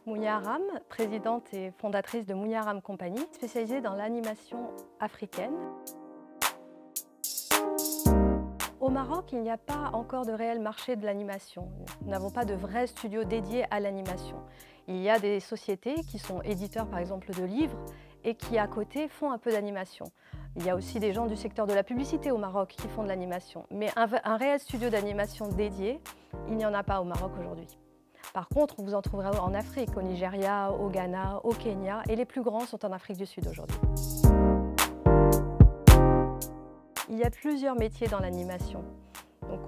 Mounia Aram, présidente et fondatrice de Mounia Aram Company, spécialisée dans l'animation africaine. Au Maroc, il n'y a pas encore de réel marché de l'animation. Nous n'avons pas de vrais studios dédiés à l'animation. Il y a des sociétés qui sont éditeurs, par exemple, de livres et qui, à côté, font un peu d'animation. Il y a aussi des gens du secteur de la publicité au Maroc qui font de l'animation. Mais un réel studio d'animation dédié, il n'y en a pas au Maroc aujourd'hui. Par contre, vous en trouverez en Afrique, au Nigeria, au Ghana, au Kenya, et les plus grands sont en Afrique du Sud aujourd'hui. Il y a plusieurs métiers dans l'animation.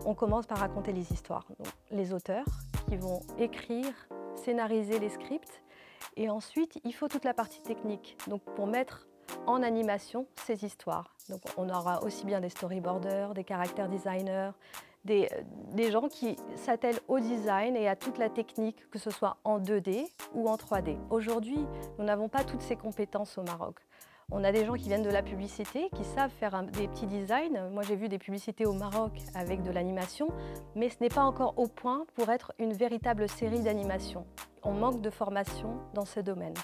On commence par raconter les histoires. Donc, les auteurs qui vont écrire, scénariser les scripts, et ensuite il faut toute la partie technique. Donc, pour mettre en animation ces histoires. Donc, on aura aussi bien des storyboarders, des character designers, des gens qui s'attellent au design et à toute la technique, que ce soit en 2D ou en 3D. Aujourd'hui, nous n'avons pas toutes ces compétences au Maroc. On a des gens qui viennent de la publicité, qui savent faire des petits designs. Moi, j'ai vu des publicités au Maroc avec de l'animation, mais ce n'est pas encore au point pour être une véritable série d'animation. On manque de formation dans ce domaine.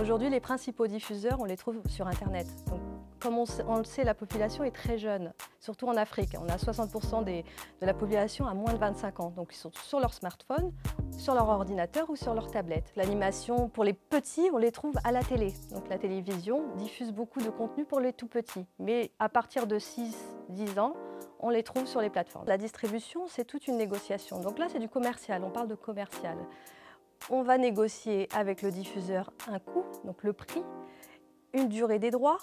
Aujourd'hui, les principaux diffuseurs, on les trouve sur Internet. Donc, comme on le sait, la population est très jeune, surtout en Afrique. On a 60% de la population à moins de 25 ans. Donc ils sont sur leur smartphone, sur leur ordinateur ou sur leur tablette. L'animation, pour les petits, on les trouve à la télé. Donc la télévision diffuse beaucoup de contenu pour les tout petits. Mais à partir de 6-10 ans, on les trouve sur les plateformes. La distribution, c'est toute une négociation. Donc là, c'est du commercial, on parle de commercial. On va négocier avec le diffuseur un coût, donc le prix, une durée des droits,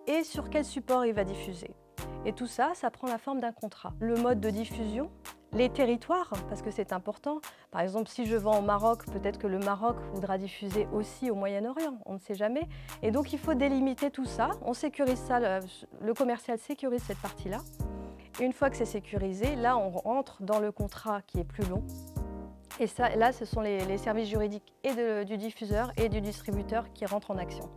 et sur quel support il va diffuser. Et tout ça, ça prend la forme d'un contrat. Le mode de diffusion, les territoires, parce que c'est important. Par exemple, si je vends au Maroc, peut-être que le Maroc voudra diffuser aussi au Moyen-Orient, on ne sait jamais. Et donc il faut délimiter tout ça, on sécurise ça, le commercial sécurise cette partie-là. Une fois que c'est sécurisé, là on rentre dans le contrat qui est plus long. Et ça, là, ce sont les services juridiques et du diffuseur et du distributeur qui rentrent en action.